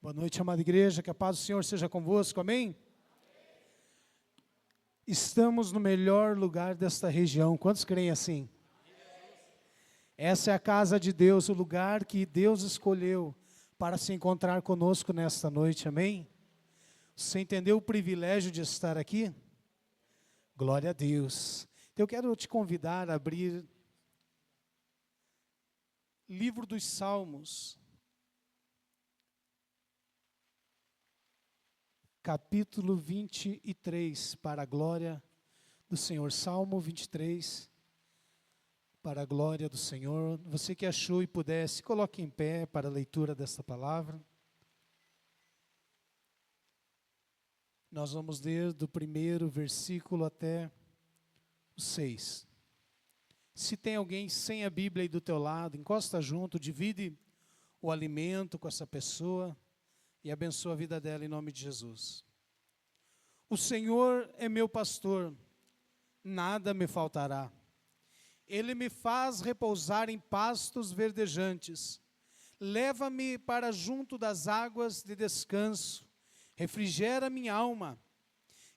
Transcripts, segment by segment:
Boa noite, amada igreja, que a paz do Senhor seja convosco, amém? Estamos no melhor lugar desta região, quantos creem assim? Essa é a casa de Deus, o lugar que Deus escolheu para se encontrar conosco nesta noite, amém? Você entendeu o privilégio de estar aqui? Glória a Deus. Então eu quero te convidar a abrir Livro dos Salmos, capítulo 23, para a glória do Senhor. Salmo 23, para a glória do Senhor. Você que achou e pudesse, coloque em pé para a leitura desta palavra. Nós vamos ler do primeiro versículo até o 6. Se tem alguém sem a Bíblia aí do teu lado, encosta junto, divide o alimento com essa pessoa e abençoa a vida dela em nome de Jesus. O Senhor é meu pastor, nada me faltará. Ele me faz repousar em pastos verdejantes. Leva-me para junto das águas de descanso. Refrigera minha alma.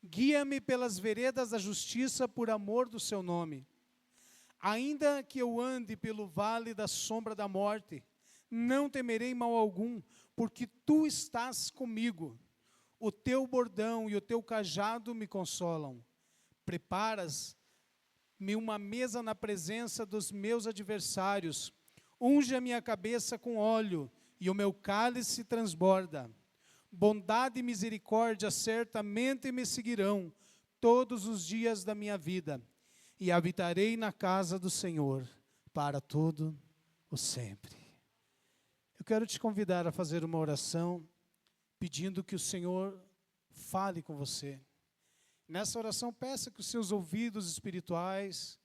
Guia-me pelas veredas da justiça por amor do seu nome. Ainda que eu ande pelo vale da sombra da morte, não temerei mal algum, porque tu estás comigo. O teu bordão e o teu cajado me consolam. Preparas-me uma mesa na presença dos meus adversários. Unge a minha cabeça com óleo e o meu cálice transborda. Bondade e misericórdia certamente me seguirão todos os dias da minha vida. E habitarei na casa do Senhor para todo o sempre. Eu quero te convidar a fazer uma oração, pedindo que o Senhor fale com você. Nessa oração, peça que os seus ouvidos espirituais,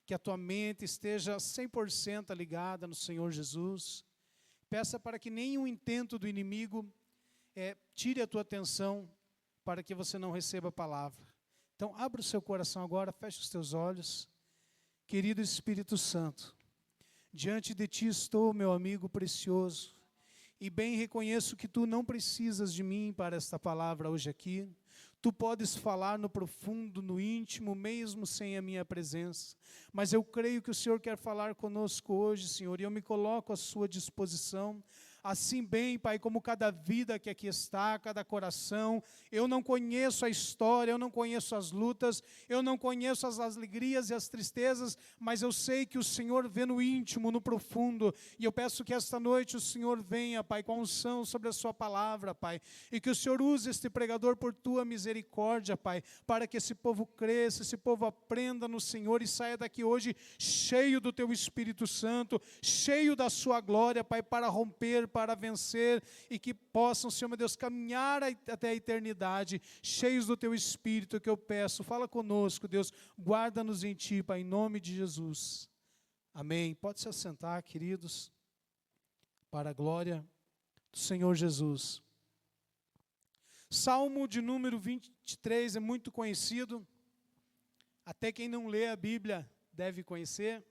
que a tua mente esteja 100% ligada no Senhor Jesus. Peça para que nenhum intento do inimigo tire a tua atenção, para que você não receba a palavra. Então, abra o seu coração agora, feche os teus olhos. Querido Espírito Santo, diante de ti estou, meu amigo precioso, e bem reconheço que tu não precisas de mim para esta palavra hoje aqui. Tu podes falar no profundo, no íntimo, mesmo sem a minha presença. Mas eu creio que o Senhor quer falar conosco hoje, Senhor, e eu me coloco à sua disposição. Assim bem, Pai, como cada vida que aqui está, cada coração, eu não conheço a história, eu não conheço as lutas, eu não conheço as alegrias e as tristezas, mas eu sei que o Senhor vê no íntimo, no profundo, e eu peço que esta noite o Senhor venha, Pai, com a unção sobre a sua palavra, Pai, e que o Senhor use este pregador por tua misericórdia, Pai, para que esse povo cresça, esse povo aprenda no Senhor e saia daqui hoje cheio do teu Espírito Santo, cheio da sua glória, Pai, para romper, para vencer, e que possam, Senhor meu Deus, caminhar até a eternidade, cheios do teu Espírito, que eu peço. Fala conosco, Deus, guarda-nos em ti, Pai, em nome de Jesus. Amém. Pode se assentar, queridos, para a glória do Senhor Jesus. Salmo de número 23 é muito conhecido, até quem não lê a Bíblia deve conhecer,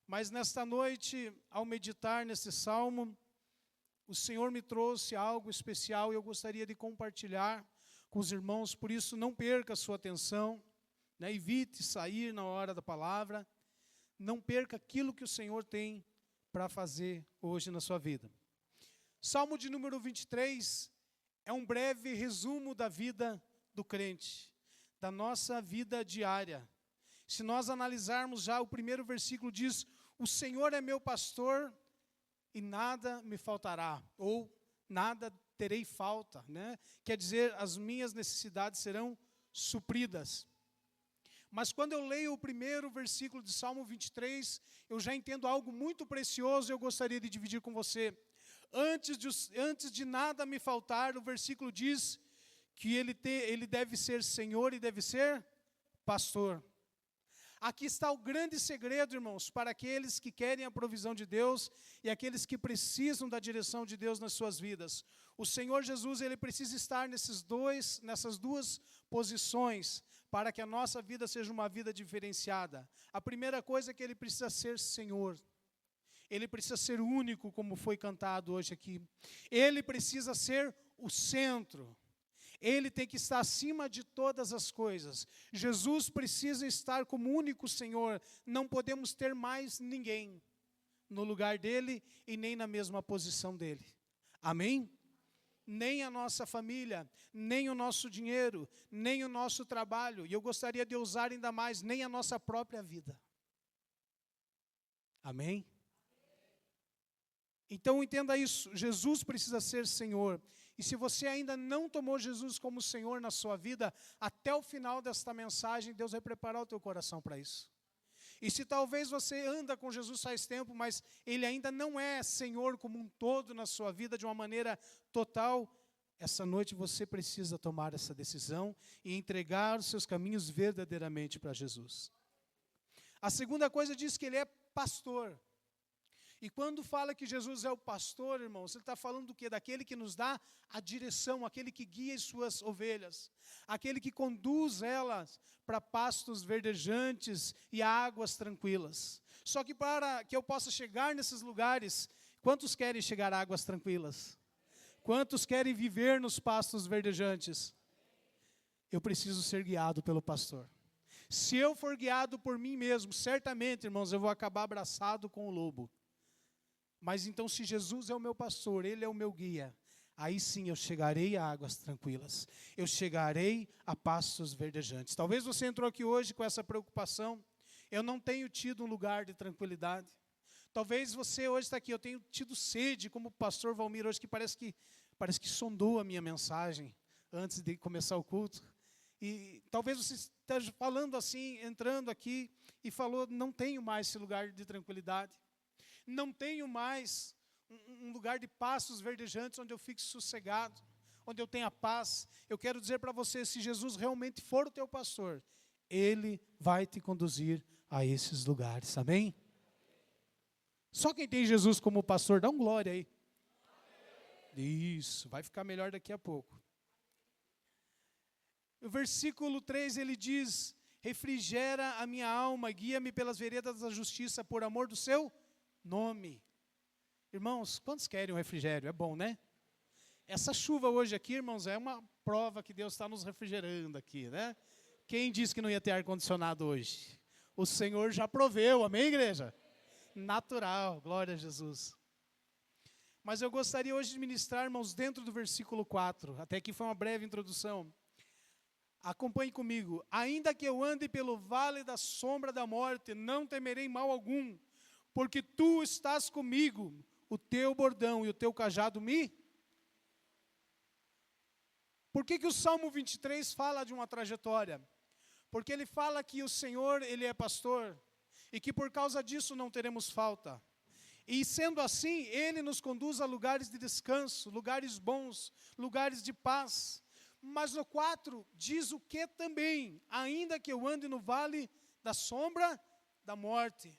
mas nesta noite, ao meditar nesse salmo, o Senhor me trouxe algo especial e eu gostaria de compartilhar com os irmãos, por isso não perca a sua atenção, evite sair na hora da palavra, não perca aquilo que o Senhor tem para fazer hoje na sua vida. Salmo de número 23 é um breve resumo da vida do crente, da nossa vida diária. Se nós analisarmos já o primeiro versículo diz, o Senhor é meu pastor e nada me faltará, ou nada terei falta, Quer dizer, as minhas necessidades serão supridas. Mas quando eu leio o primeiro versículo de Salmo 23, eu já entendo algo muito precioso e eu gostaria de dividir com você. Antes de nada me faltar, o versículo diz que ele deve ser Senhor e deve ser pastor. Aqui está o grande segredo, irmãos, para aqueles que querem a provisão de Deus e aqueles que precisam da direção de Deus nas suas vidas. O Senhor Jesus, ele precisa estar nessas duas posições para que a nossa vida seja uma vida diferenciada. A primeira coisa é que ele precisa ser Senhor. Ele precisa ser único, como foi cantado hoje aqui. Ele precisa ser o centro. Ele tem que estar acima de todas as coisas. Jesus precisa estar como único Senhor. Não podemos ter mais ninguém no lugar dele e nem na mesma posição dele. Amém? Nem a nossa família, nem o nosso dinheiro, nem o nosso trabalho. E eu gostaria de usar ainda mais, nem a nossa própria vida. Amém? Então entenda isso, Jesus precisa ser Senhor. E se você ainda não tomou Jesus como Senhor na sua vida, até o final desta mensagem, Deus vai preparar o teu coração para isso. E se talvez você anda com Jesus faz tempo, mas Ele ainda não é Senhor como um todo na sua vida, de uma maneira total, essa noite você precisa tomar essa decisão e entregar os seus caminhos verdadeiramente para Jesus. A segunda coisa diz que Ele é pastor. E quando fala que Jesus é o pastor, irmãos, ele está falando do quê? Daquele que nos dá a direção, aquele que guia as suas ovelhas, aquele que conduz elas para pastos verdejantes e águas tranquilas. Só que para que eu possa chegar nesses lugares, quantos querem chegar a águas tranquilas? Quantos querem viver nos pastos verdejantes? Eu preciso ser guiado pelo pastor. Se eu for guiado por mim mesmo, certamente, irmãos, eu vou acabar abraçado com o lobo. Mas então, se Jesus é o meu pastor, Ele é o meu guia, aí sim eu chegarei a águas tranquilas. Eu chegarei a pastos verdejantes. Talvez você entrou aqui hoje com essa preocupação. Eu não tenho tido um lugar de tranquilidade. Talvez você hoje está aqui, eu tenho tido sede, como o pastor Valmir hoje, que parece que sondou a minha mensagem antes de começar o culto. E talvez você esteja falando assim, entrando aqui, e falou, não tenho mais esse lugar de tranquilidade. Não tenho mais um lugar de pastos verdejantes onde eu fique sossegado, onde eu tenha paz. Eu quero dizer para você, se Jesus realmente for o teu pastor, Ele vai te conduzir a esses lugares, amém? Só quem tem Jesus como pastor, dá um glória aí. Isso, vai ficar melhor daqui a pouco. O versículo 3, ele diz, refrigera a minha alma, guia-me pelas veredas da justiça, por amor do seu nome. Irmãos, quantos querem um refrigério? É bom, né? Essa chuva hoje aqui, irmãos, é uma prova que Deus está nos refrigerando aqui, né? Quem disse que não ia ter ar-condicionado hoje? O Senhor já proveu, amém, igreja? Natural, glória a Jesus. Mas eu gostaria hoje de ministrar, irmãos, dentro do versículo 4. Até aqui foi uma breve introdução. Acompanhe comigo. Ainda que eu ande pelo vale da sombra da morte, não temerei mal algum, porque tu estás comigo, o teu bordão e o teu cajado me... Por que o Salmo 23 fala de uma trajetória? Porque ele fala que o Senhor, Ele é pastor, e que por causa disso não teremos falta. E sendo assim, Ele nos conduz a lugares de descanso, lugares bons, lugares de paz. Mas no 4 diz o que também? Ainda que eu ande no vale da sombra da morte.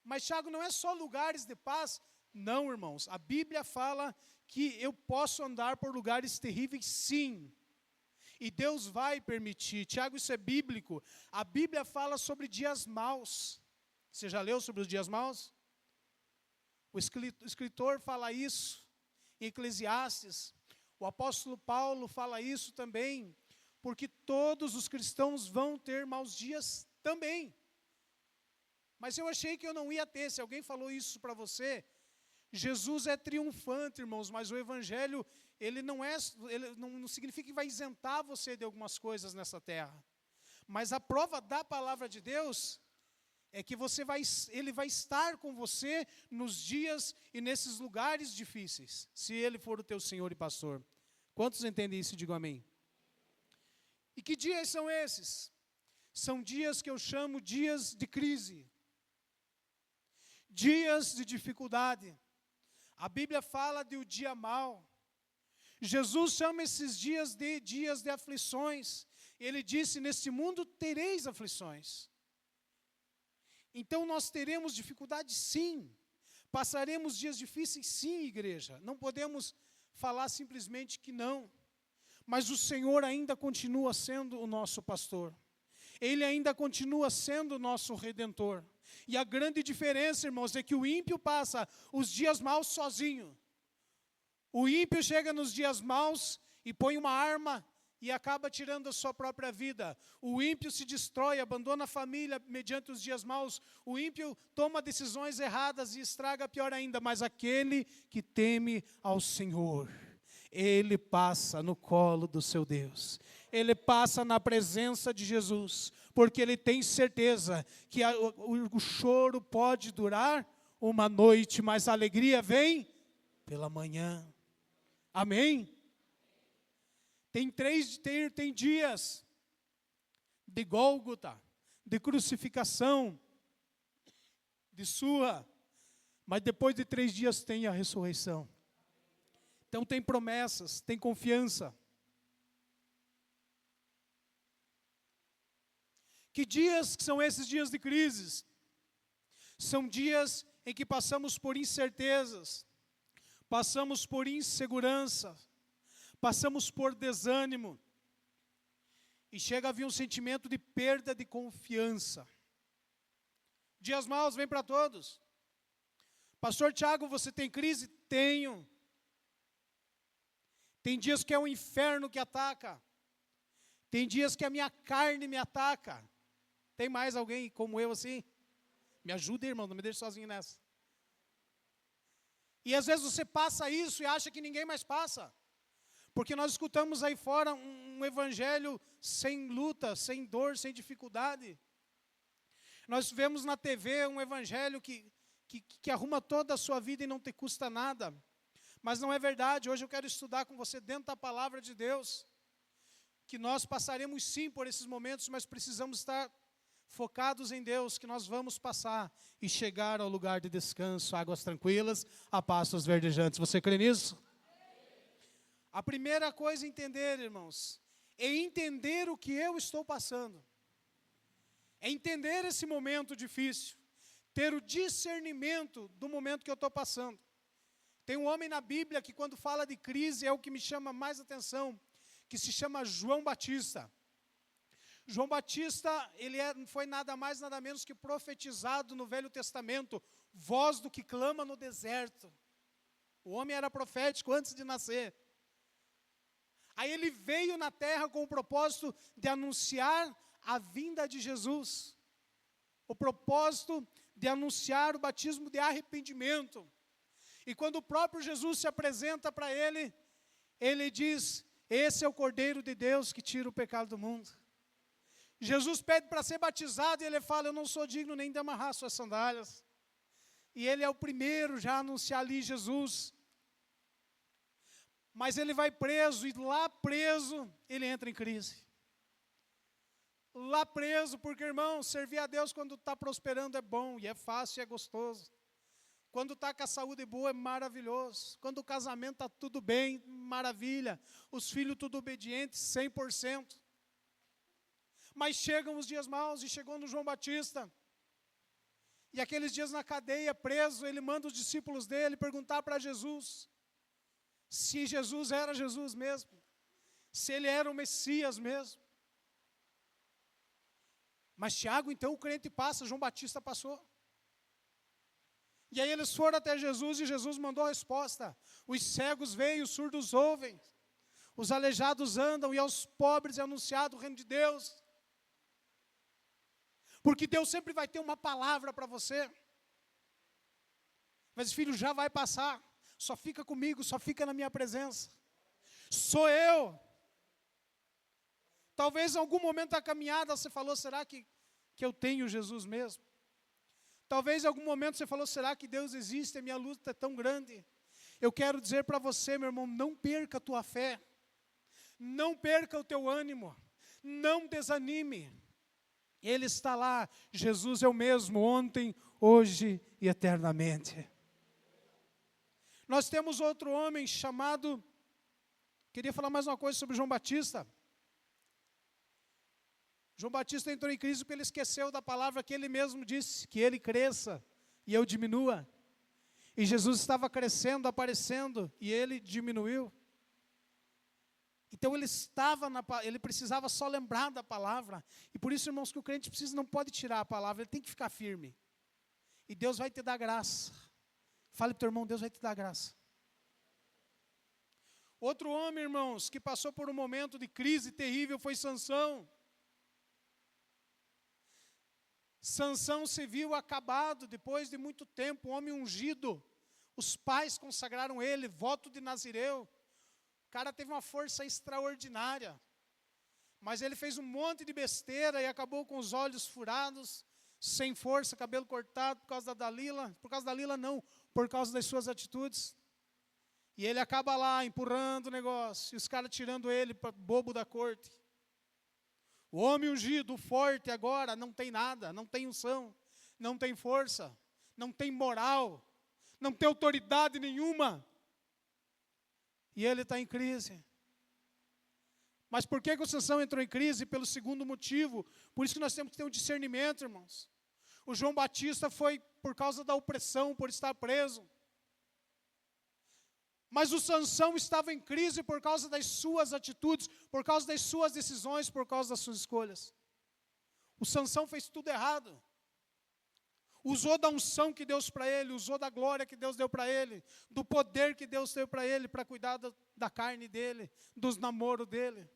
Mas, Tiago, não é só lugares de paz? Não, irmãos. A Bíblia fala que eu posso andar por lugares terríveis, sim. E Deus vai permitir. Tiago, isso é bíblico. A Bíblia fala sobre dias maus. Você já leu sobre os dias maus? O escritor fala isso em Eclesiastes. O apóstolo Paulo fala isso também. Porque todos os cristãos vão ter maus dias também. Mas eu achei que eu não ia ter. Se alguém falou isso para você, Jesus é triunfante, irmãos, mas o Evangelho, ele não significa que vai isentar você de algumas coisas nessa terra. Mas a prova da palavra de Deus é que Ele vai estar com você nos dias e nesses lugares difíceis, se Ele for o teu Senhor e pastor. Quantos entendem isso? Digam amém. E que dias são esses? São dias que eu chamo dias de crise. Dias de dificuldade. A Bíblia fala de o dia mau. Jesus chama esses dias de aflições. Ele disse, neste mundo tereis aflições. Então nós teremos dificuldade, sim. Passaremos dias difíceis, sim, igreja. Não podemos falar simplesmente que não. Mas o Senhor ainda continua sendo o nosso pastor. Ele ainda continua sendo nosso Redentor. E a grande diferença, irmãos, é que o ímpio passa os dias maus sozinho. O ímpio chega nos dias maus e põe uma arma e acaba tirando a sua própria vida. O ímpio se destrói, abandona a família mediante os dias maus. O ímpio toma decisões erradas e estraga pior ainda. Mas aquele que teme ao Senhor, ele passa no colo do seu Deus. Ele passa na presença de Jesus, porque ele tem certeza que o choro pode durar uma noite, mas a alegria vem pela manhã. Amém? Tem dias de Gólgota, de crucificação, de surra, mas depois de 3 dias tem a ressurreição. Então tem promessas, tem confiança. Que dias são esses dias de crises? São dias em que passamos por incertezas, passamos por insegurança, passamos por desânimo, e chega a vir um sentimento de perda de confiança. Dias maus vêm para todos. Pastor Tiago, você tem crise? Tenho. Tem dias que é um inferno que ataca. Tem dias que a minha carne me ataca. Tem mais alguém como eu assim? Me ajuda, irmão, não me deixe sozinho nessa. E às vezes você passa isso e acha que ninguém mais passa. Porque nós escutamos aí fora um evangelho sem luta, sem dor, sem dificuldade. Nós vemos na TV um evangelho que arruma toda a sua vida e não te custa nada. Mas não é verdade. Hoje eu quero estudar com você dentro da palavra de Deus, que nós passaremos sim por esses momentos, mas precisamos estar focados em Deus, que nós vamos passar e chegar ao lugar de descanso, águas tranquilas, a pastos verdejantes. Você crê nisso? A primeira coisa a entender, irmãos, é entender o que eu estou passando. É entender esse momento difícil, ter o discernimento do momento que eu estou passando. Tem um homem na Bíblia que quando fala de crise é o que me chama mais atenção, que se chama João Batista. João Batista, foi nada mais, nada menos que profetizado no Velho Testamento, voz do que clama no deserto. O homem era profético antes de nascer. Aí ele veio na terra com o propósito de anunciar a vinda de Jesus. O propósito de anunciar o batismo de arrependimento. E quando o próprio Jesus se apresenta para ele, ele diz: esse é o Cordeiro de Deus que tira o pecado do mundo. Jesus pede para ser batizado e ele fala: eu não sou digno nem de amarrar suas sandálias. E ele é o primeiro já a anunciar ali Jesus. Mas ele vai preso, e lá preso, ele entra em crise. Lá preso, porque, irmão, servir a Deus quando está prosperando é bom, e é fácil, e é gostoso. Quando está com a saúde boa é maravilhoso. Quando o casamento está tudo bem, maravilha. Os filhos tudo obedientes, 100%. Mas chegam os dias maus, e chegou no João Batista. E aqueles dias na cadeia, preso, ele manda os discípulos dele perguntar para Jesus se Jesus era Jesus mesmo, se ele era o Messias mesmo. Mas Tiago, então o crente passa, João Batista passou. E aí eles foram até Jesus e Jesus mandou a resposta: os cegos veem, os surdos ouvem, os aleijados andam, e aos pobres é anunciado o reino de Deus. Porque Deus sempre vai ter uma palavra para você. Mas filho, já vai passar. Só fica comigo, só fica na minha presença. Sou eu. Talvez em algum momento da caminhada você falou: será que eu tenho Jesus mesmo? Talvez em algum momento você falou: será que Deus existe? A minha luta é tão grande. Eu quero dizer para você, meu irmão, não perca a tua fé. Não perca o teu ânimo. Não desanime. Ele está lá. Jesus é o mesmo ontem, hoje e eternamente. Nós temos outro homem chamado... Queria falar mais uma coisa sobre João Batista. João Batista entrou em crise porque ele esqueceu da palavra que ele mesmo disse, que ele cresça e eu diminua. E Jesus estava crescendo, aparecendo, e ele diminuiu. Então ele precisava só lembrar da palavra. E por isso, irmãos, que o crente não pode tirar a palavra, ele tem que ficar firme. E Deus vai te dar graça. Fale para o teu irmão, Deus vai te dar graça. Outro homem, irmãos, que passou por um momento de crise terrível foi Sansão. Sansão se viu acabado depois de muito tempo, um homem ungido. Os pais consagraram ele, voto de Nazireu. O cara teve uma força extraordinária. Mas ele fez um monte de besteira e acabou com os olhos furados, sem força, cabelo cortado por causa da Dalila. Por causa da Dalila não, por causa das suas atitudes. E ele acaba lá empurrando o negócio, e os caras tirando ele para bobo da corte. O homem ungido, o forte agora, não tem nada, não tem unção, não tem força, não tem moral, não tem autoridade nenhuma. E ele está em crise. Mas por que o Sansão entrou em crise? Pelo segundo motivo. Por isso que nós temos que ter um discernimento, irmãos. O João Batista foi por causa da opressão, por estar preso. Mas o Sansão estava em crise por causa das suas atitudes, por causa das suas decisões, por causa das suas escolhas. O Sansão fez tudo errado. Usou da unção que Deus para ele, usou da glória que Deus deu para ele, do poder que Deus deu para ele, para cuidar da carne dele, dos namoros dele.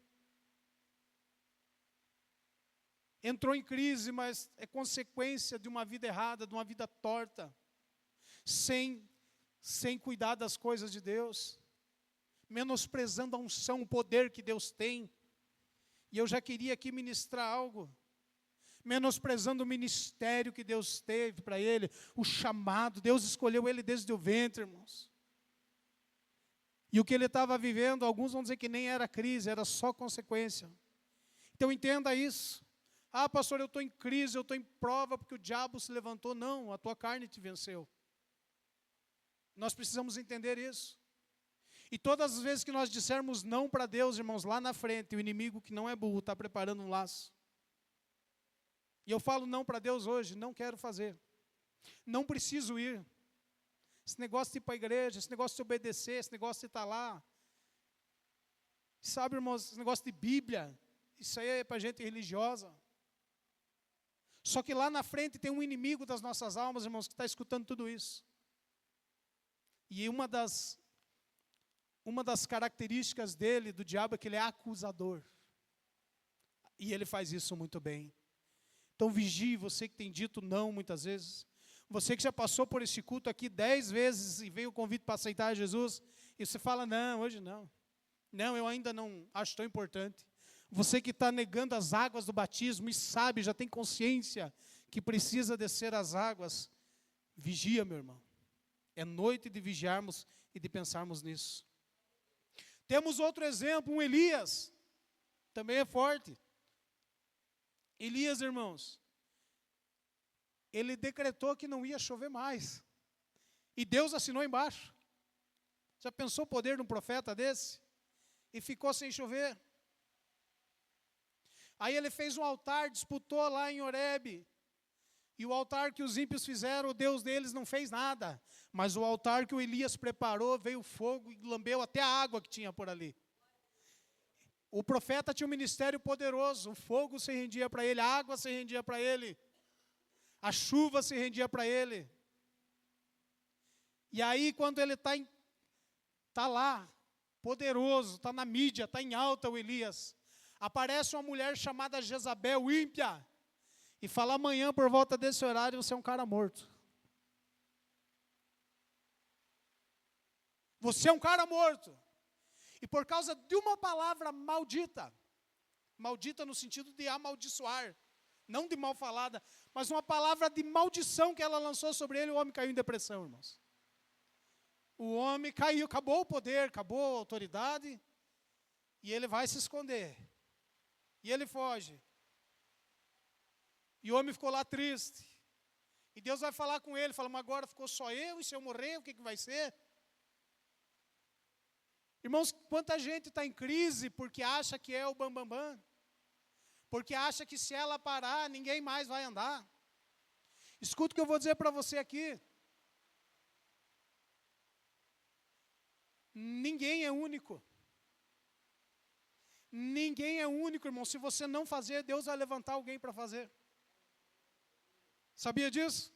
Entrou em crise, mas é consequência de uma vida errada, de uma vida torta, sem cuidar das coisas de Deus, menosprezando a unção, o poder que Deus tem. E eu já queria aqui ministrar algo, menosprezando o ministério que Deus teve para ele, o chamado. Deus escolheu ele desde o ventre, irmãos. E o que ele estava vivendo, alguns vão dizer que nem era crise, era só consequência. Então entenda isso. Ah, pastor, eu estou em crise, eu estou em prova porque o diabo se levantou. Não, a tua carne te venceu. Nós precisamos entender isso. E todas as vezes que nós dissermos não para Deus, irmãos, lá na frente, o inimigo que não é burro está preparando um laço. E eu falo não para Deus hoje, não quero fazer. Não preciso ir. Esse negócio de ir para a igreja, esse negócio de obedecer, esse negócio de estar lá. Sabe, irmãos, esse negócio de Bíblia, isso aí é para gente religiosa. Só que lá na frente tem um inimigo das nossas almas, irmãos, que está escutando tudo isso. E uma das características dele, do diabo, é que ele é acusador. E ele faz isso muito bem. Então vigie, você que tem dito não muitas vezes. Você que já passou por esse culto aqui 10 vezes e veio o convite para aceitar Jesus. E você fala, não, hoje não. Não, eu ainda não acho tão importante. Você que está negando as águas do batismo e sabe, já tem consciência que precisa descer as águas. Vigia, meu irmão. É noite de vigiarmos e de pensarmos nisso. Temos outro exemplo, um Elias. Também é forte. Elias, irmãos, ele decretou que não ia chover mais. E Deus assinou embaixo. Já pensou o poder de um profeta desse? E ficou sem chover. Aí ele fez um altar, disputou lá em Horebe. E o altar que os ímpios fizeram, o Deus deles não fez nada. Mas o altar que o Elias preparou, veio fogo e lambeu até a água que tinha por ali. O profeta tinha um ministério poderoso. O fogo se rendia para ele, a água se rendia para ele. A chuva se rendia para ele. E aí quando ele está lá, poderoso, está na mídia, está em alta o Elias. Aparece uma mulher chamada Jezabel, ímpia. E fala, amanhã por volta desse horário você é um cara morto. Você é um cara morto. E por causa de uma palavra maldita, maldita no sentido de amaldiçoar, não de mal falada, mas uma palavra de maldição que ela lançou sobre ele, o homem caiu em depressão, irmãos. O homem caiu, acabou o poder, acabou a autoridade, e ele vai se esconder. E ele foge. E o homem ficou lá triste. E Deus vai falar com ele, fala, mas agora ficou só eu, e se eu morrer, o que vai ser? Irmãos, quanta gente está em crise porque acha que é o bambambam, porque acha que se ela parar, ninguém mais vai andar. Escuta o que eu vou dizer para você aqui. Ninguém é único. Ninguém é único, irmão. Se você não fazer, Deus vai levantar alguém para fazer. Sabia disso?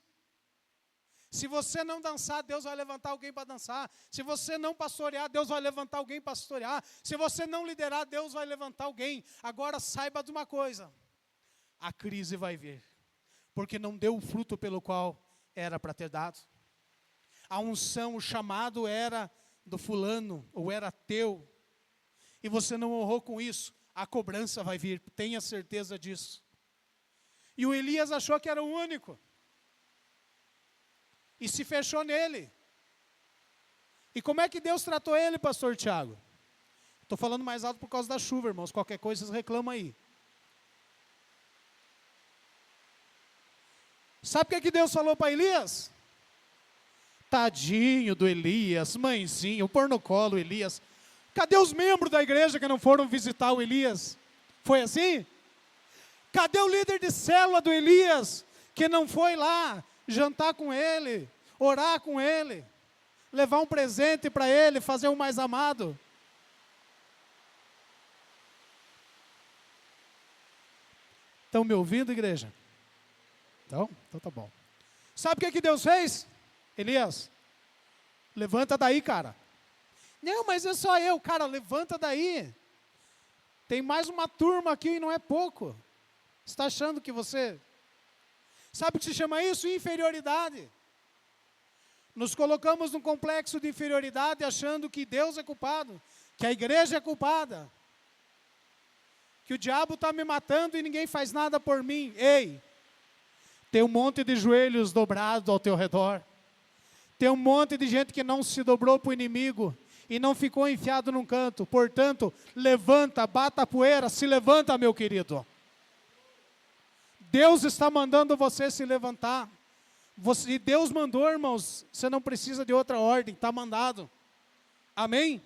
Se você não dançar, Deus vai levantar alguém para dançar. Se você não pastorear, Deus vai levantar alguém para pastorear. Se você não liderar, Deus vai levantar alguém. Agora saiba de uma coisa: a crise vai vir, porque não deu o fruto pelo qual era para ter dado. A unção, o chamado era do fulano, ou era teu, e você não honrou com isso, a cobrança vai vir, tenha certeza disso. E o Elias achou que era o único, e se fechou nele. E como é que Deus tratou ele, pastor Tiago? Estou falando mais alto por causa da chuva, irmãos, qualquer coisa vocês reclamam aí. Sabe o que Deus falou para Elias? Tadinho do Elias, mãezinho, pôr no colo Elias. Cadê os membros da igreja que não foram visitar o Elias? Foi assim? Cadê o líder de célula do Elias, que não foi lá jantar com ele, orar com ele, levar um presente para ele, fazer um mais amado? Estão me ouvindo, igreja? Então tá bom. Sabe o que Deus fez? Elias, levanta daí, cara. Não, mas é só eu. Cara, levanta daí. Tem mais uma turma aqui e não é pouco. Você está achando que você... Sabe o que se chama isso? Inferioridade. Nos colocamos num complexo de inferioridade achando que Deus é culpado, que a igreja é culpada, que o diabo está me matando e ninguém faz nada por mim. Ei, tem um monte de joelhos dobrados ao teu redor. Tem um monte de gente que não se dobrou para o inimigo e não ficou enfiado num canto. Portanto, levanta, bata a poeira, se levanta, meu querido. Deus está mandando você se levantar. E Deus mandou, irmãos, você não precisa de outra ordem, está mandado. Amém?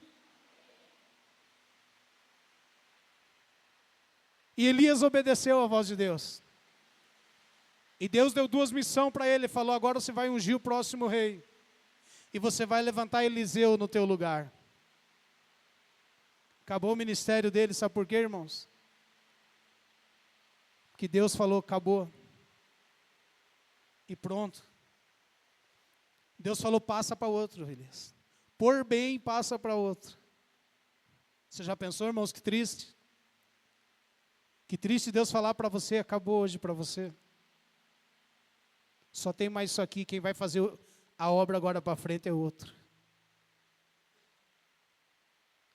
E Elias obedeceu à voz de Deus. E Deus deu duas missões para ele, falou: agora você vai ungir o próximo rei. E você vai levantar Eliseu no teu lugar. Acabou o ministério dele, sabe por quê, irmãos? Que Deus falou, acabou. E pronto. Deus falou, passa para outro, Elias. Por bem, passa para outro. Você já pensou, irmãos, que triste? Que triste Deus falar para você, acabou hoje para você. Só tem mais isso aqui, quem vai fazer a obra agora para frente é outro.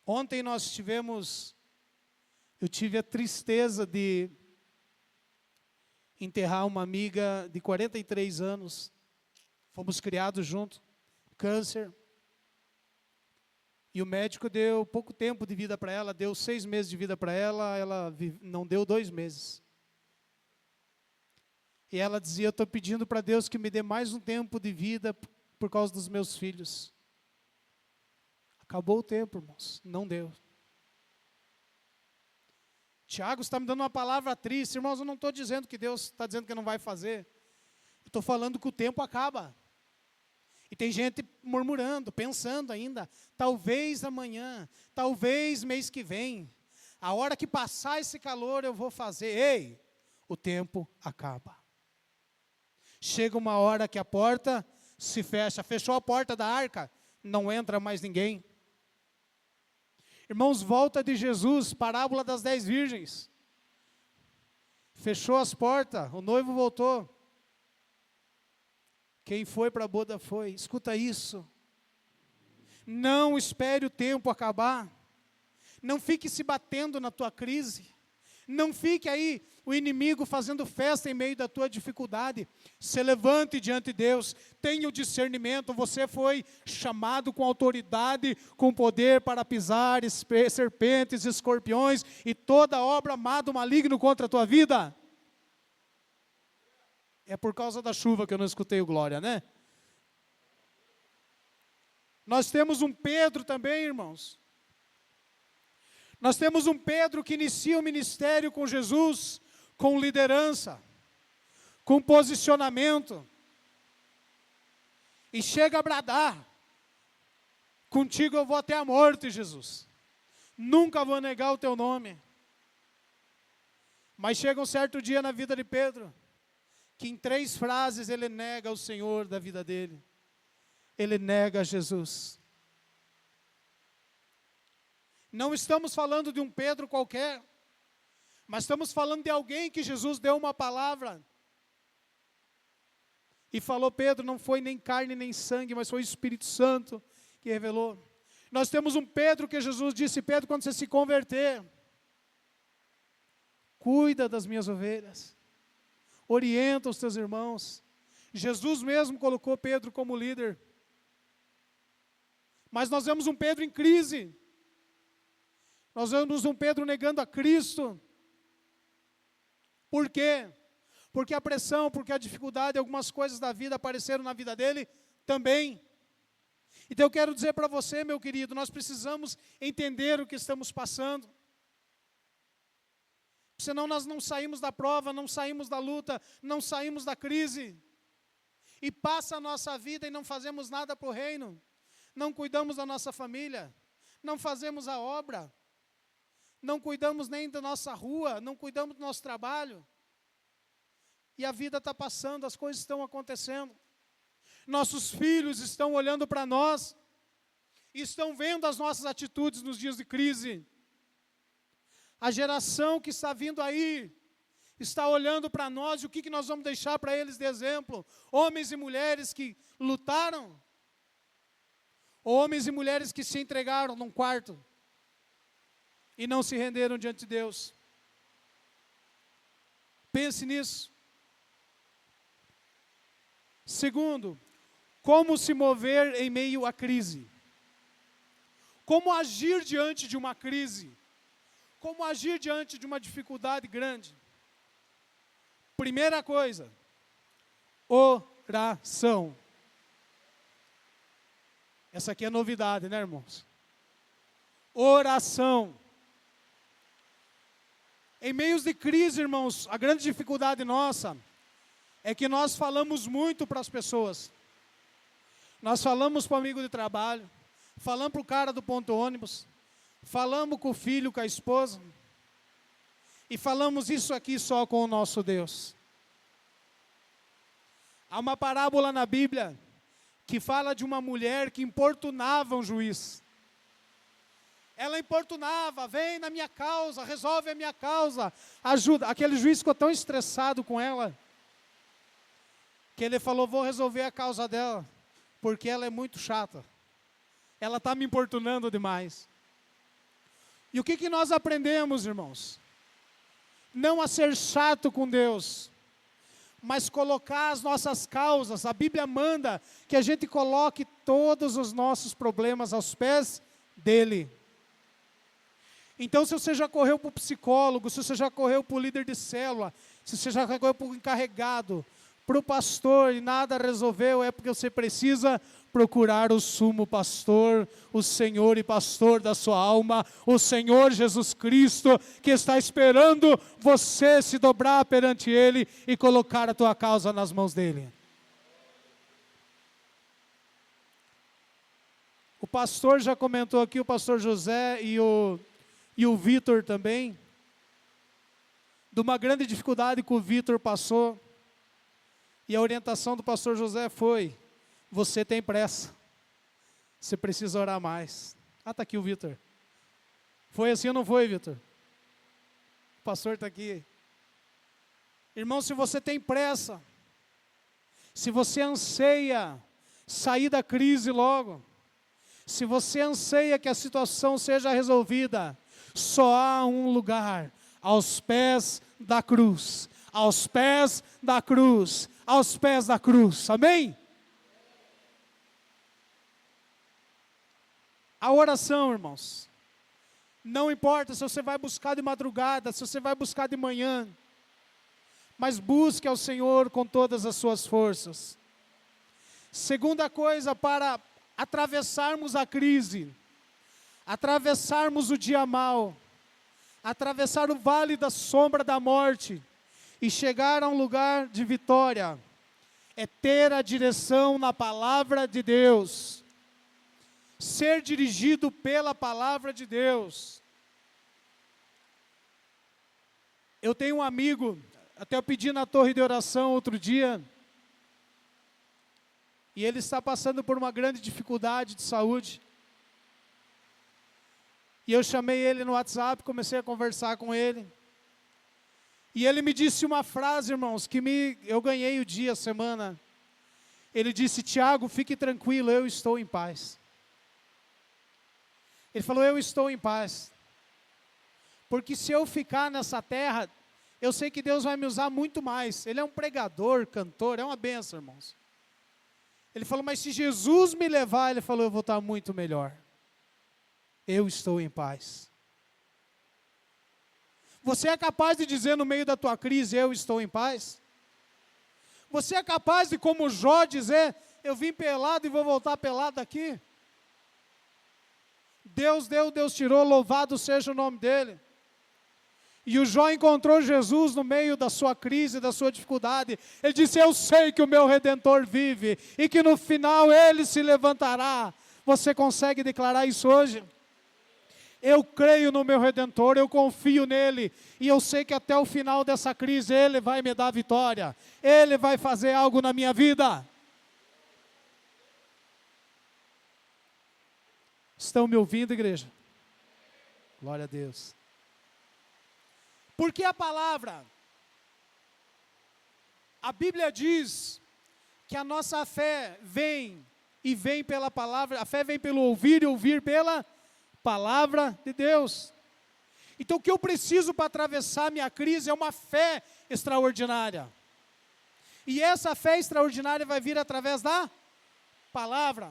Ontem eu tive a tristeza de enterrar uma amiga de 43 anos. Fomos criados juntos, câncer. E o médico deu pouco tempo de vida para ela, deu 6 meses de vida para ela, ela não deu 2 meses. E ela dizia, eu estou pedindo para Deus que me dê mais um tempo de vida por causa dos meus filhos. Acabou o tempo, irmãos, não deu. Tiago está me dando uma palavra triste. Irmãos, eu não estou dizendo que Deus está dizendo que não vai fazer. Eu estou falando que o tempo acaba. E tem gente murmurando, pensando ainda, talvez amanhã, talvez mês que vem, a hora que passar esse calor eu vou fazer. Ei, o tempo acaba. Chega uma hora que a porta se fecha, fechou a porta da arca, não entra mais ninguém. Irmãos, volta de Jesus, parábola das 10 virgens. Fechou as portas, o noivo voltou. Quem foi para a boda foi. Escuta isso. Não espere o tempo acabar. Não fique se batendo na tua crise. Não fique aí o inimigo fazendo festa em meio da tua dificuldade. Se levante diante de Deus. Tenha o discernimento. Você foi chamado com autoridade, com poder para pisar serpentes, escorpiões e toda obra má do maligno contra a tua vida. É por causa da chuva que eu não escutei o glória, né? Nós temos um Pedro também, irmãos. Nós temos um Pedro que inicia o ministério com Jesus, com liderança, com posicionamento. E chega a bradar, contigo eu vou até a morte, Jesus. Nunca vou negar o teu nome. Mas chega um certo dia na vida de Pedro, que em 3 frases ele nega o Senhor da vida dele. Ele nega Jesus. Não estamos falando de um Pedro qualquer, mas estamos falando de alguém que Jesus deu uma palavra. E falou: Pedro, não foi nem carne nem sangue, mas foi o Espírito Santo que revelou. Nós temos um Pedro que Jesus disse: Pedro, quando você se converter, cuida das minhas ovelhas, orienta os teus irmãos. Jesus mesmo colocou Pedro como líder. Mas nós vemos um Pedro em crise. Nós vemos um Pedro negando a Cristo. Por quê? Porque a pressão, porque a dificuldade, algumas coisas da vida apareceram na vida dele também. Então eu quero dizer para você, meu querido, nós precisamos entender o que estamos passando. Senão nós não saímos da prova, não saímos da luta, não saímos da crise. E passa a nossa vida e não fazemos nada para o reino. Não cuidamos da nossa família, não fazemos a obra, não cuidamos nem da nossa rua, não cuidamos do nosso trabalho. E a vida está passando, as coisas estão acontecendo. Nossos filhos estão olhando para nós, e estão vendo as nossas atitudes nos dias de crise. A geração que está vindo aí, está olhando para nós, e o que nós vamos deixar para eles de exemplo? Homens e mulheres que lutaram, homens e mulheres que se entregaram num quarto, e não se renderam diante de Deus. Pense nisso. Segundo, como se mover em meio à crise. Como agir diante de uma crise. Como agir diante de uma dificuldade grande. Primeira coisa, oração. Essa aqui é novidade, né, irmãos? Oração. Em meios de crise, irmãos, a grande dificuldade nossa é que nós falamos muito para as pessoas. Nós falamos para o amigo de trabalho, falamos para o cara do ponto ônibus, falamos com o filho, com a esposa, e falamos isso aqui só com o nosso Deus. Há uma parábola na Bíblia que fala de uma mulher que importunava um juiz. Ela importunava: vem na minha causa, resolve a minha causa, ajuda. Aquele juiz ficou tão estressado com ela, que ele falou: vou resolver a causa dela, porque ela é muito chata. Ela está me importunando demais. E o que nós aprendemos, irmãos? Não a ser chato com Deus, mas colocar as nossas causas. A Bíblia manda que a gente coloque todos os nossos problemas aos pés dele. Então, se você já correu para o psicólogo, se você já correu para o líder de célula, se você já correu para o encarregado, para o pastor e nada resolveu, é porque você precisa procurar o sumo pastor, o Senhor e pastor da sua alma, o Senhor Jesus Cristo, que está esperando você se dobrar perante Ele e colocar a tua causa nas mãos dEle. O pastor já comentou aqui, o pastor José e o Vitor também, de uma grande dificuldade que o Vitor passou. E a orientação do pastor José foi: você tem pressa, você precisa orar mais. Ah, está aqui o Vitor. Foi assim ou não foi, Vitor? O pastor está aqui. Irmão, se você tem pressa, se você anseia sair da crise logo, se você anseia que a situação seja resolvida, só há um lugar: aos pés da cruz. Aos pés da cruz. Aos pés da cruz. Amém? A oração, irmãos, não importa se você vai buscar de madrugada, se você vai buscar de manhã, mas busque ao Senhor com todas as suas forças. Segunda coisa, para atravessarmos a crise, atravessarmos o dia mau, atravessar o vale da sombra da morte e chegar a um lugar de vitória, é ter a direção na palavra de Deus, ser dirigido pela palavra de Deus. Eu tenho um amigo, até eu pedi na torre de oração outro dia, e ele está passando por uma grande dificuldade de saúde. E eu chamei ele no WhatsApp, comecei a conversar com ele. E ele me disse uma frase, irmãos, eu ganhei o dia, a semana. Ele disse: Tiago, fique tranquilo, eu estou em paz. Ele falou: eu estou em paz. Porque se eu ficar nessa terra, eu sei que Deus vai me usar muito mais. Ele é um pregador, cantor, é uma bênção, irmãos. Ele falou: mas se Jesus me levar, ele falou, eu vou estar muito melhor. Eu estou em paz. Você é capaz de dizer no meio da tua crise, eu estou em paz? Você é capaz de, como Jó, dizer, eu vim pelado e vou voltar pelado daqui? Deus deu, Deus tirou, louvado seja o nome dele. E o Jó encontrou Jesus no meio da sua crise, da sua dificuldade. Ele disse: eu sei que o meu Redentor vive e que no final ele se levantará. Você consegue declarar isso hoje? Eu creio no meu Redentor, eu confio nele, e eu sei que até o final dessa crise ele vai me dar vitória, ele vai fazer algo na minha vida. Estão me ouvindo, igreja? Glória a Deus. Porque a palavra, a Bíblia diz que a nossa fé vem pela palavra, a fé vem pelo ouvir e ouvir pela palavra de Deus. Então o que eu preciso para atravessar minha crise é uma fé extraordinária. E essa fé extraordinária vai vir através da palavra.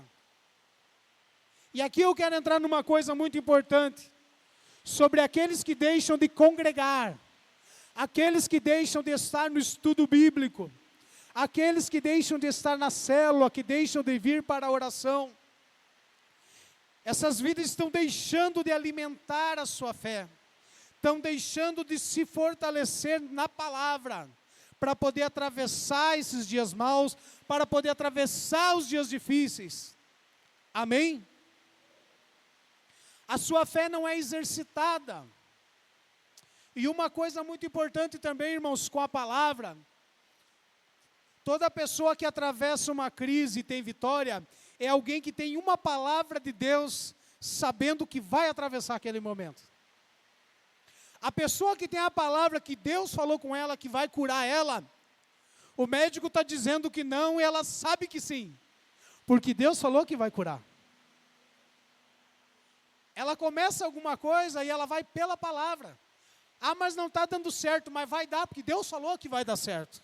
E aqui eu quero entrar numa coisa muito importante, sobre aqueles que deixam de congregar, aqueles que deixam de estar no estudo bíblico, aqueles que deixam de estar na célula, que deixam de vir para a oração. Essas vidas estão deixando de alimentar a sua fé, estão deixando de se fortalecer na palavra, para poder atravessar esses dias maus, para poder atravessar os dias difíceis. Amém? A sua fé não é exercitada. E uma coisa muito importante também, irmãos, com a palavra, toda pessoa que atravessa uma crise e tem vitória, é alguém que tem uma palavra de Deus, sabendo que vai atravessar aquele momento. A pessoa que tem a palavra que Deus falou com ela, que vai curar ela, o médico está dizendo que não, e ela sabe que sim, porque Deus falou que vai curar. Ela começa alguma coisa e ela vai pela palavra. Ah, mas não está dando certo, mas vai dar, porque Deus falou que vai dar certo.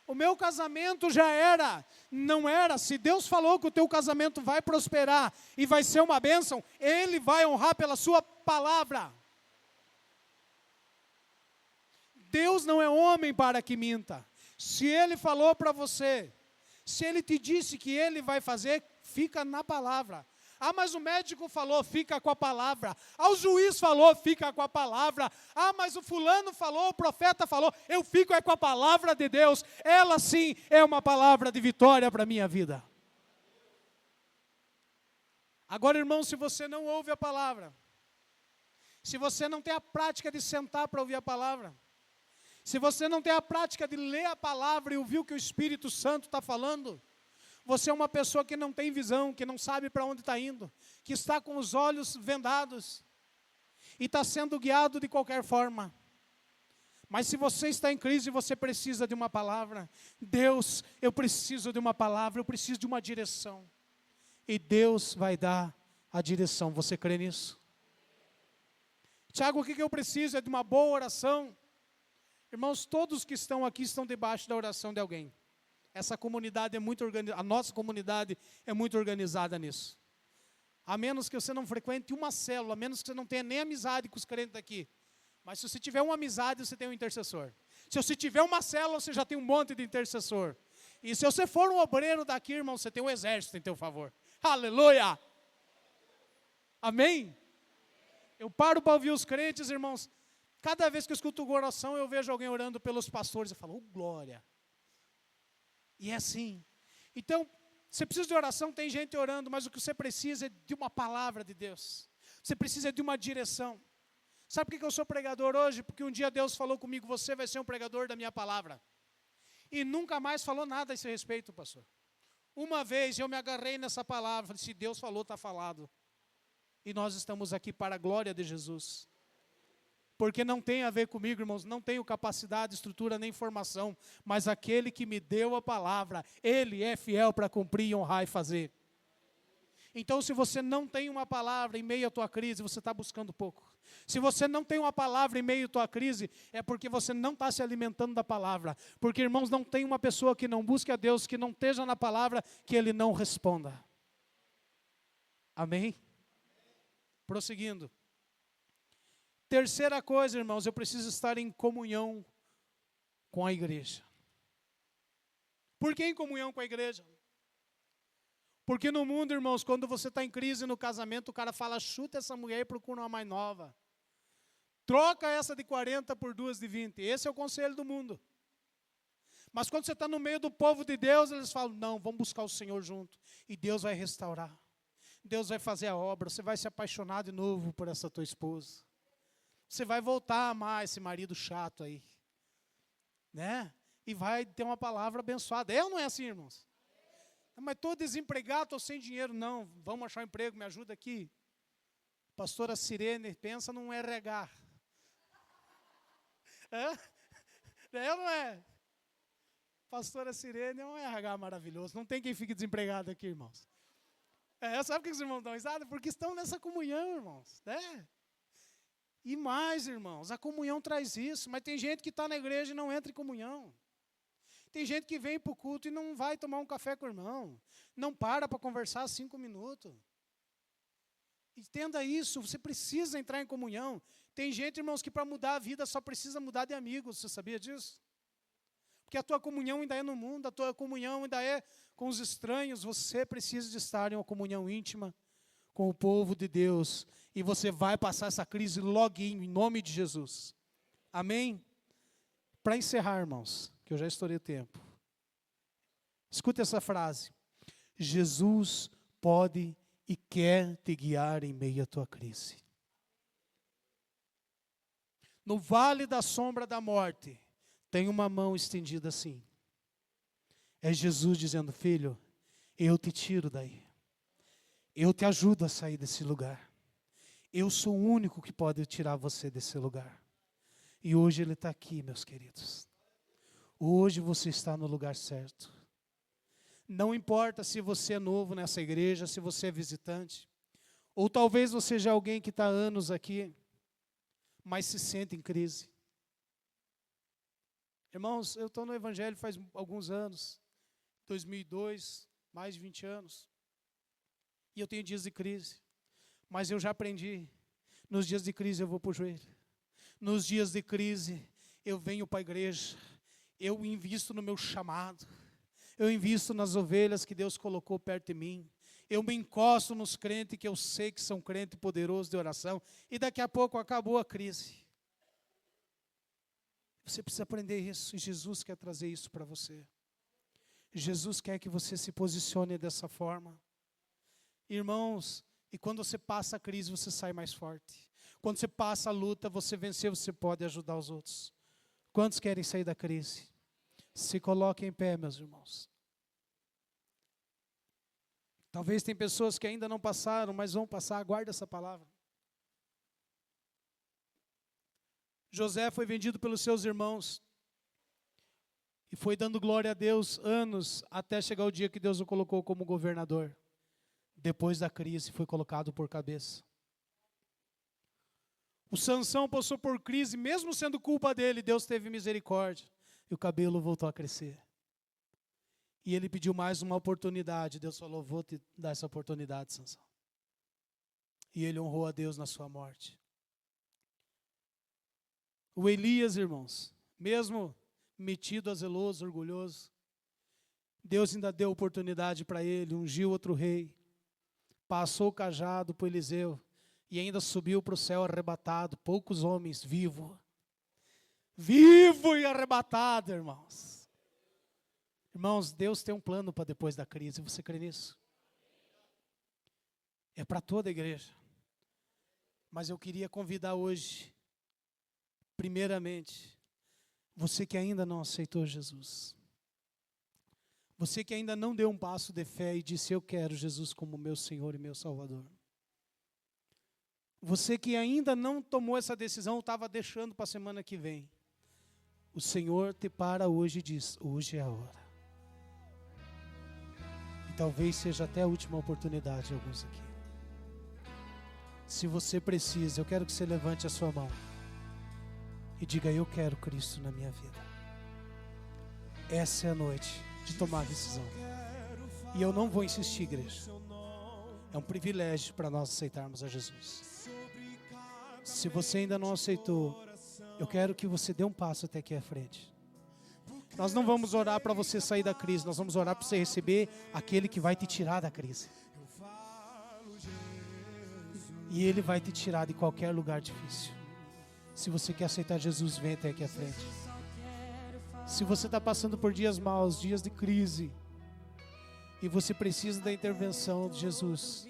O meu casamento já era, não era, se Deus falou que o teu casamento vai prosperar e vai ser uma bênção, Ele vai honrar pela sua palavra. Deus não é homem para que minta. Se Ele falou para você, se Ele te disse que Ele vai fazer, fica na palavra. Ah, mas o médico falou, fica com a palavra. Ah, o juiz falou, fica com a palavra. Ah, mas o fulano falou, o profeta falou, eu fico com a palavra de Deus. Ela sim é uma palavra de vitória para a minha vida. Agora, irmão, se você não ouve a palavra, se você não tem a prática de sentar para ouvir a palavra, se você não tem a prática de ler a palavra e ouvir o que o Espírito Santo está falando, você é uma pessoa que não tem visão, que não sabe para onde está indo, que está com os olhos vendados e está sendo guiado de qualquer forma. Mas se você está em crise, você precisa de uma palavra. Deus, eu preciso de uma palavra, eu preciso de uma direção. E Deus vai dar a direção. Você crê nisso? Tiago, o que eu preciso é de uma boa oração. Irmãos, todos que estão aqui estão debaixo da oração de alguém. Essa comunidade é muito organizada, a nossa comunidade é muito organizada nisso. A menos que você não frequente uma célula, a menos que você não tenha nem amizade com os crentes aqui. Mas se você tiver uma amizade, você tem um intercessor. Se você tiver uma célula, você já tem um monte de intercessor. E se você for um obreiro daqui, irmão, você tem um exército em teu favor. Aleluia! Amém? Eu paro para ouvir os crentes, irmãos. Cada vez que eu escuto oração, eu vejo alguém orando pelos pastores. Eu falo, oh, glória! E é assim. Então, você precisa de oração, tem gente orando, mas o que você precisa é de uma palavra de Deus. Você precisa de uma direção. Sabe por que eu sou pregador hoje? Porque um dia Deus falou comigo, você vai ser um pregador da minha palavra. E nunca mais falou nada a esse respeito, pastor. Uma vez eu me agarrei nessa palavra, falei, se Deus falou, está falado. E nós estamos aqui para a glória de Jesus. Porque não tem a ver comigo, irmãos, não tenho capacidade, estrutura, nem formação, mas aquele que me deu a palavra, Ele é fiel para cumprir, honrar e fazer. Então, se você não tem uma palavra em meio à tua crise, você está buscando pouco. Se você não tem uma palavra em meio à tua crise, é porque você não está se alimentando da palavra. Porque, irmãos, não tem uma pessoa que não busque a Deus, que não esteja na palavra, que Ele não responda. Amém? Prosseguindo. Terceira coisa, irmãos, eu preciso estar em comunhão com a igreja. Por que em comunhão com a igreja? Porque no mundo, irmãos, quando você está em crise no casamento, o cara fala, chuta essa mulher e procura uma mais nova. Troca essa de 40 por duas de 20. Esse é o conselho do mundo. Mas quando você está no meio do povo de Deus, eles falam, não, vamos buscar o Senhor junto. E Deus vai restaurar. Deus vai fazer a obra. Você vai se apaixonar de novo por essa tua esposa. Você vai voltar a amar esse marido chato aí. Né? E vai ter uma palavra abençoada. É ou não é assim, irmãos? Mas estou desempregado, estou sem dinheiro. Não, vamos achar um emprego, me ajuda aqui. Pastora Sirene, pensa num RH. É ou não é? Pastora Sirene é um RH maravilhoso. Não tem quem fique desempregado aqui, irmãos. Sabe por que os irmãos dão risada? Porque estão nessa comunhão, irmãos. Né? E mais, irmãos, a comunhão traz isso. Mas tem gente que está na igreja e não entra em comunhão. Tem gente que vem para o culto e não vai tomar um café com o irmão. Não para conversar 5 minutos. Entenda isso, você precisa entrar em comunhão. Tem gente, irmãos, que para mudar a vida só precisa mudar de amigos. Você sabia disso? Porque a tua comunhão ainda é no mundo, a tua comunhão ainda é com os estranhos. Você precisa de estar em uma comunhão íntima com o povo de Deus. E você vai passar essa crise loguinho, em nome de Jesus. Amém? Para encerrar, irmãos, que eu já estourei o tempo. Escuta essa frase. Jesus pode e quer te guiar em meio à tua crise. No vale da sombra da morte, tem uma mão estendida assim. É Jesus dizendo, filho, eu te tiro daí. Eu te ajudo a sair desse lugar. Eu sou o único que pode tirar você desse lugar. E hoje Ele está aqui, meus queridos. Hoje você está no lugar certo. Não importa se você é novo nessa igreja, se você é visitante, ou talvez você seja alguém que está há anos aqui, mas se sente em crise. Irmãos, eu estou no Evangelho faz alguns anos, 2002, mais de 20 anos, e eu tenho dias de crise, mas eu já aprendi, nos dias de crise eu vou para o joelho, nos dias de crise eu venho para a igreja, eu invisto no meu chamado, eu invisto nas ovelhas que Deus colocou perto de mim, eu me encosto nos crentes que eu sei que são crentes poderosos de oração, e daqui a pouco acabou a crise. Você precisa aprender isso, e Jesus quer trazer isso para você. Jesus quer que você se posicione dessa forma. Irmãos, e quando você passa a crise, você sai mais forte. Quando você passa a luta, você venceu, você pode ajudar os outros. Quantos querem sair da crise? Se coloquem em pé, meus irmãos. Talvez tem pessoas que ainda não passaram, mas vão passar, aguarde essa palavra. José foi vendido pelos seus irmãos e foi dando glória a Deus anos, até chegar o dia que Deus o colocou como governador. Depois da crise, foi colocado por cabeça. O Sansão passou por crise, mesmo sendo culpa dele, Deus teve misericórdia. E o cabelo voltou a crescer. E ele pediu mais uma oportunidade. Deus falou, vou te dar essa oportunidade, Sansão. E ele honrou a Deus na sua morte. O Elias, irmãos, mesmo metido a zeloso, orgulhoso, Deus ainda deu oportunidade para ele, ungiu outro rei, passou o cajado para Eliseu e ainda subiu para o céu arrebatado, poucos homens, vivo e arrebatado, irmãos. Irmãos, Deus tem um plano para depois da crise, você crê nisso? É para toda a igreja. Mas eu queria convidar hoje Primeiramente, você que ainda não aceitou Jesus. Você que ainda não deu um passo de fé e disse: eu quero Jesus como meu Senhor e meu Salvador. Você que ainda não tomou essa decisão, estava deixando para a semana que vem. O Senhor te para hoje e diz: hoje é a hora. E talvez seja até a última oportunidade de alguns aqui. Se você precisa, eu quero que você levante a sua mão e diga: eu quero Cristo na minha vida. Essa é a noite de tomar a decisão. E eu não vou insistir, igreja. É um privilégio para nós aceitarmos a Jesus. Se você ainda não aceitou, eu quero que você dê um passo até aqui à frente. Nós não vamos orar para você sair da crise, nós vamos orar para você receber aquele que vai te tirar da crise. E Ele vai te tirar de qualquer lugar difícil. Se você quer aceitar Jesus, vem até aqui à frente. Se você está passando por dias maus, dias de crise, e você precisa da intervenção de Jesus,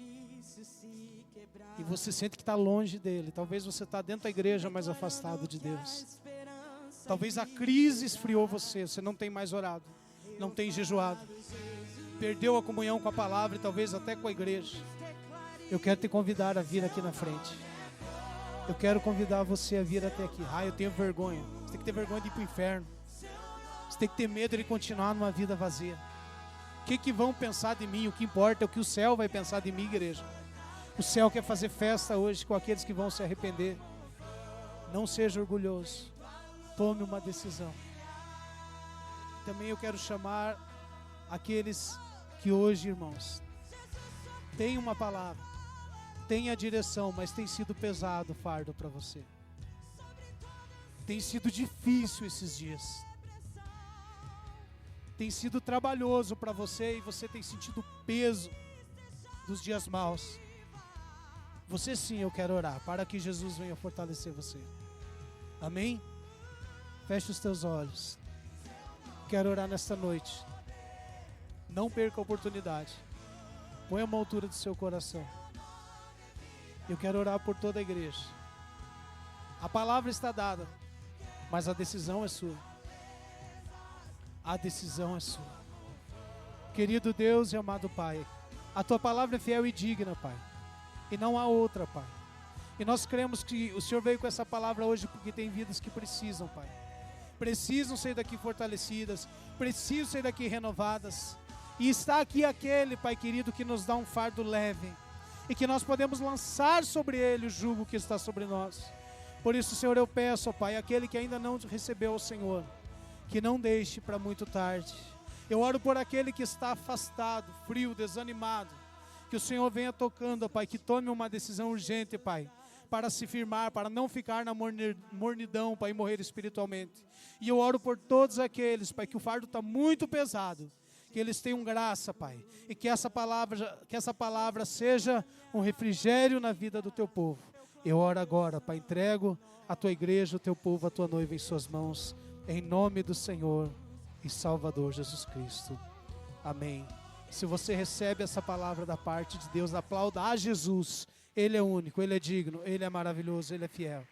e você sente que está longe dele, talvez você está dentro da igreja, mas afastado de Deus. Talvez a crise esfriou você, você não tem mais orado, não tem jejuado, perdeu a comunhão com a palavra e talvez até com a igreja. Eu quero te convidar a vir aqui na frente. Eu quero convidar você a vir até aqui. Eu tenho vergonha. Você tem que ter vergonha de ir para o inferno. Você tem que ter medo de continuar numa vida vazia. O que vão pensar de mim? O que importa é o que o céu vai pensar de mim, igreja. O céu quer fazer festa hoje com aqueles que vão se arrepender. Não seja orgulhoso. Tome uma decisão. Também eu quero chamar aqueles que hoje, irmãos, têm uma palavra, têm a direção, mas tem sido pesado o fardo para você. Tem sido difícil esses dias. Tem sido trabalhoso para você e você tem sentido o peso dos dias maus. Você sim, eu quero orar para que Jesus venha fortalecer você. Amém? Feche os teus olhos. Quero orar nesta noite. Não perca a oportunidade. Põe a mão à altura do seu coração. Eu quero orar por toda a igreja. A palavra está dada, mas a decisão é sua. A decisão é sua. Querido Deus e amado Pai, a Tua palavra é fiel e digna, Pai. E não há outra, Pai. E nós cremos que o Senhor veio com essa palavra hoje porque tem vidas que precisam, Pai. Precisam sair daqui fortalecidas, precisam sair daqui renovadas. E está aqui aquele, Pai querido, que nos dá um fardo leve e que nós podemos lançar sobre ele o jugo que está sobre nós. Por isso, Senhor, eu peço, ó Pai, aquele que ainda não recebeu o Senhor, que não deixe para muito tarde. Eu oro por aquele que está afastado, frio, desanimado, que o Senhor venha tocando, ó Pai, que tome uma decisão urgente, Pai, para se firmar, para não ficar na mornidão, Pai, e morrer espiritualmente. E eu oro por todos aqueles, Pai, que o fardo está muito pesado, que eles tenham graça, Pai, e que essa palavra seja um refrigério na vida do Teu povo. Eu oro agora, Pai, entrego a Tua igreja, o Teu povo, a Tua noiva em Suas mãos, em nome do Senhor e Salvador Jesus Cristo. Amém. Se você recebe essa palavra da parte de Deus, aplauda a Jesus. Ele é único, Ele é digno, Ele é maravilhoso, Ele é fiel.